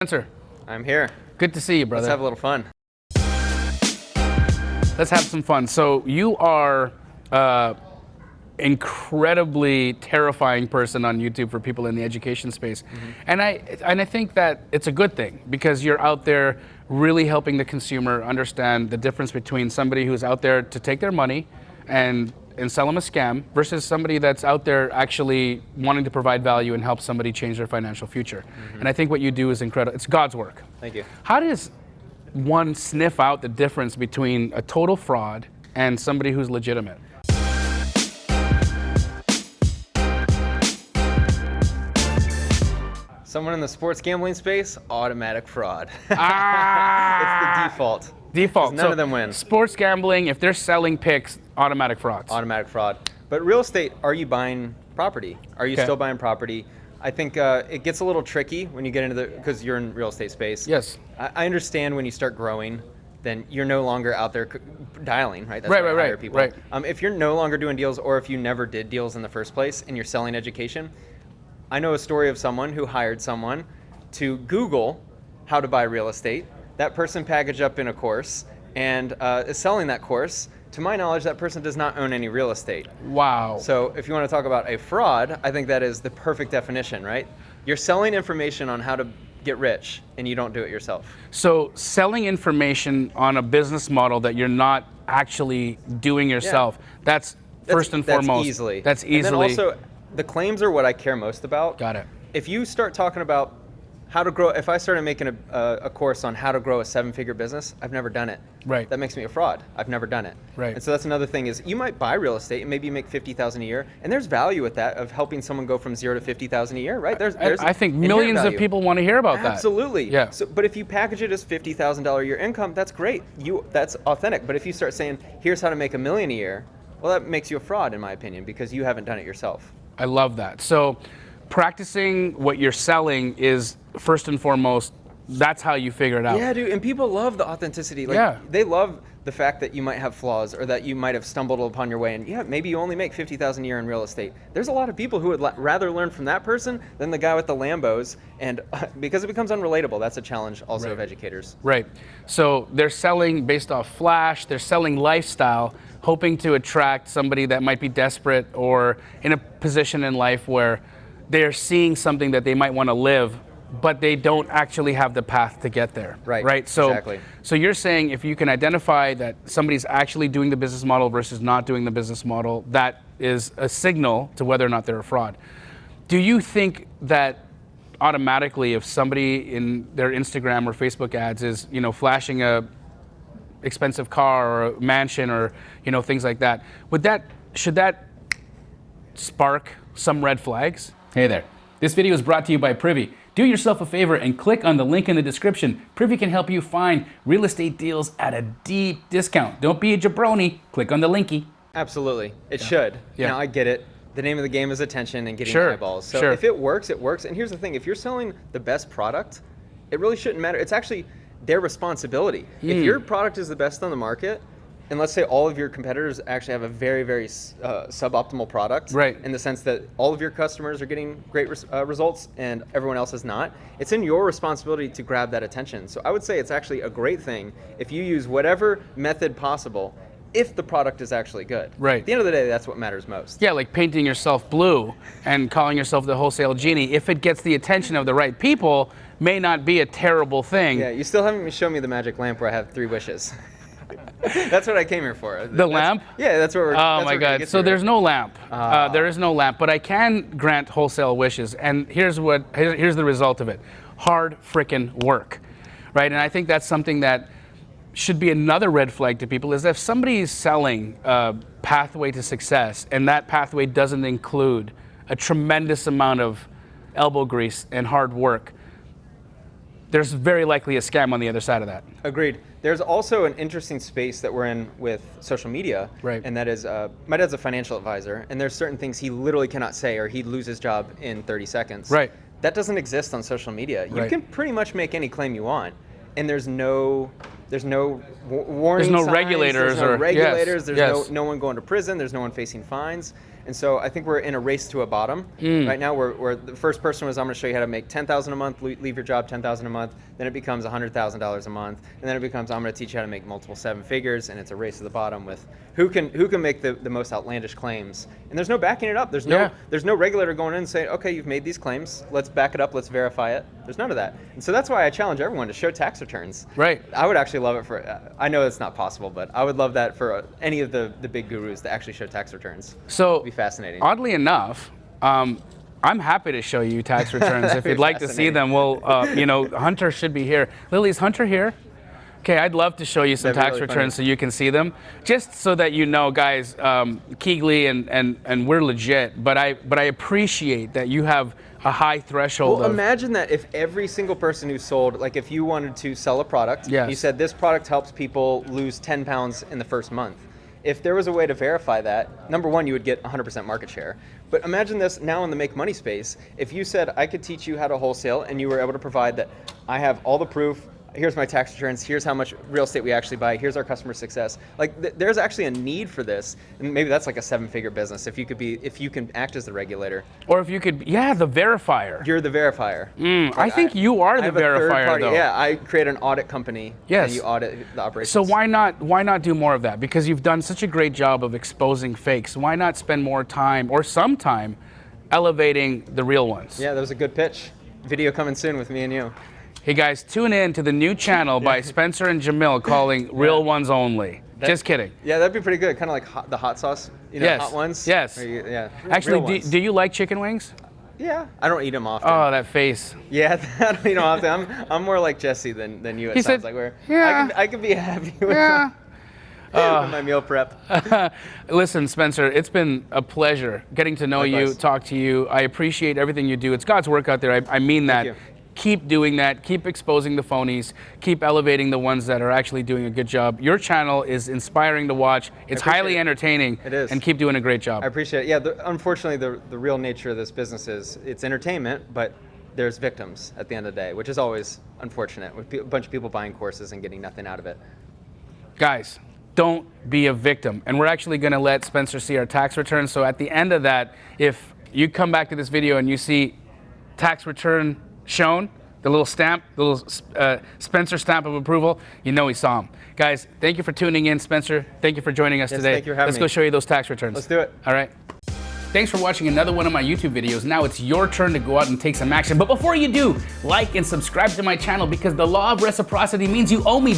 Spencer, I'm here. good to see you, brother. Let's have a little fun. Let's have some fun. So you are incredibly terrifying person on YouTube for people in the education space. And I think that it's a good thing because you're out there really helping the consumer understand the difference between somebody who's out there to take their money and sell them a scam versus somebody that's out there actually wanting to provide value and help somebody change their financial future. And I think what you do is incredible. It's God's work. Thank you. How does one sniff out the difference between a total fraud and somebody who's legitimate? Someone in the sports gambling space, automatic fraud. Ah! It's the default. Default. None of them win. Sports gambling, if they're selling picks, automatic frauds. Automatic fraud. But real estate, are you buying property? Are you still buying property? I think it gets a little tricky when you get into because you're in real estate space. Yes. I understand when you start growing, then you're no longer out there dialing, right? That's Right, where I right, hire right, people. right. If you're no longer doing deals, or if you never did deals in the first place and you're selling education, I know a story of someone who hired someone to Google how to buy real estate. That person packaged up in a course and is selling that course. To my knowledge, that person does not own any real estate. Wow. So if you want to talk about a fraud, I think that is the perfect definition, right? You're selling information on how to get rich and you don't do it yourself. So selling information on a business model that you're not actually doing yourself, that's first and foremost. That's easily. And then also, the claims are what I care most about. Got it. If you start talking about how to grow, if I started making a course on how to grow a 7-figure business, I've never done it. Right. That makes me a fraud. I've never done it. Right. And so that's another thing is you might buy real estate and maybe you make $50,000 a year, and there's value with that of helping someone go from 0 to $50,000 a year, right? I think millions of people want to hear about that. Absolutely. Yeah. So, but if you package it as $50,000 a year income, that's great. That's authentic. But if you start saying, here's how to make $1 million a year, well, that makes you a fraud in my opinion because you haven't done it yourself. I love that. So practicing what you're selling is first and foremost, that's how you figure it out. Yeah, dude, and people love the authenticity. They love the fact that you might have flaws or that you might have stumbled upon your way and maybe you only make $50,000 a year in real estate. There's a lot of people who would rather learn from that person than the guy with the Lambos, and because it becomes unrelatable, that's a challenge also of educators. Right. So they're selling based off flash, they're selling lifestyle, hoping to attract somebody that might be desperate or in a position in life where they're seeing something that they might want to live, but they don't actually have the path to get there. Right. So, exactly. So you're saying if you can identify that somebody's actually doing the business model versus not doing the business model, that is a signal to whether or not they're a fraud. Do you think that automatically if somebody in their Instagram or Facebook ads is, flashing a expensive car or a mansion or, things like that, should that spark some red flags? Hey there. This video is brought to you by Privy. Do yourself a favor and click on the link in the description. Privy can help you find real estate deals at a deep discount. Don't be a jabroni. Click on the linky. Absolutely. It should. Yeah. Now, I get it. The name of the game is attention and getting eyeballs. So if it works, it works. And here's the thing. If you're selling the best product, it really shouldn't matter. It's actually their responsibility. If your product is the best on the market, and let's say all of your competitors actually have a very, very suboptimal product, right, in the sense that all of your customers are getting great results and everyone else is not, it's in your responsibility to grab that attention. So I would say it's actually a great thing if you use whatever method possible if the product is actually good. Right. At the end of the day, that's what matters most. Yeah, like painting yourself blue and calling yourself the wholesale genie. If it gets the attention of the right people, may not be a terrible thing. Yeah, you still haven't shown me the magic lamp where I have 3 wishes. That's what I came here for. Lamp? Yeah, that's what we're. Oh my God! So there's no lamp. There is no lamp, but I can grant wholesale wishes, and here's the result of it: hard frickin' work, right? And I think that's something that should be another red flag to people: is if somebody is selling a pathway to success, and that pathway doesn't include a tremendous amount of elbow grease and hard work, there's very likely a scam on the other side of that. Agreed. There's also an interesting space that we're in with social media, right, and that is, my dad's a financial advisor, and there's certain things he literally cannot say or he'd lose his job in 30 seconds. Right. That doesn't exist on social media. You Right. can pretty much make any claim you want, and there's no warning There's no signs, regulators. There's no or, regulators. Yes, There's no one going to prison. There's no one facing fines. And so I think we're in a race to a bottom right now. Where the first person was, I'm going to show you how to make $10,000 a month, leave your job, $10,000 a month. Then it becomes $100,000 a month, and then it becomes, I'm going to teach you how to make multiple 7 figures, and it's a race to the bottom with who can make the most outlandish claims. And there's no backing it up. There's no regulator going in and saying, okay, you've made these claims, let's back it up, let's verify it. There's none of that. And so that's why I challenge everyone to show tax returns. Right. I would actually love it for, I know it's not possible, but I would love that for any of the big gurus to actually show tax returns. So, it'd be fascinating. Oddly enough, I'm happy to show you tax returns. If you'd like to see them, well, Hunter should be here. Lily, is Hunter here? Okay, I'd love to show you some tax really returns funny. so you can see them, just so that you know, guys, Keegley and we're legit, but I appreciate that you have a high threshold. Well, imagine that if every single person who sold, like if you wanted to sell a product, Yes. you said this product helps people lose 10 pounds in the first month. If there was a way to verify that, number one, you would get 100% market share. But imagine this now in the make money space. If you said, I could teach you how to wholesale, and you were able to provide that, I have all the proof, here's my tax returns, here's how much real estate we actually buy, here's our customer success. Like there's actually a need for this, and maybe that's like a 7-figure business if you can act as the regulator. Or if you could, the verifier. You're the verifier. I think you are I the have a third verifier, party. though. Yeah, I create an audit company. Yes. And you audit the operations. So why not do more of that? Because you've done such a great job of exposing fakes. Why not spend more time or some time elevating the real ones? Yeah, that was a good pitch. Video coming soon with me and you. Hey guys, tune in to the new channel by Spencer and Jamil calling Real Ones Only. Just kidding. Yeah, that'd be pretty good. Kind of like the hot sauce, Yes. hot ones. Yes. Yeah. Actually, do you like chicken wings? Yeah, I don't eat them often. Oh, that face. Yeah, I don't eat them often. I'm more like Jesse than you. It He sounds said, like where yeah. I could be happy with, Yeah. with my meal prep. Listen, Spencer, it's been a pleasure getting to know you, Likewise. talk to you. I appreciate everything you do. It's God's work out there. I mean that. you. Keep doing that. Keep exposing the phonies. Keep elevating the ones that are actually doing a good job. Your channel is inspiring to watch. It's highly entertaining. It is. And keep doing a great job. I appreciate it. Yeah, unfortunately, the real nature of this business is it's entertainment, but there's victims at the end of the day, which is always unfortunate, with a bunch of people buying courses and getting nothing out of it. Guys, don't be a victim. And we're actually going to let Spencer see our tax returns. So at the end of that, if you come back to this video and you see tax return shown, the little stamp, the little Spencer stamp of approval, you know he saw him. Guys, thank you for tuning in. Spencer, thank you for joining us today. Thank you for having Let's me. go show you those tax returns. Let's do it. All right. Thanks for watching another one of my YouTube videos. Now it's your turn to go out and take some action. But before you do, like and subscribe to my channel because the law of reciprocity means you owe me.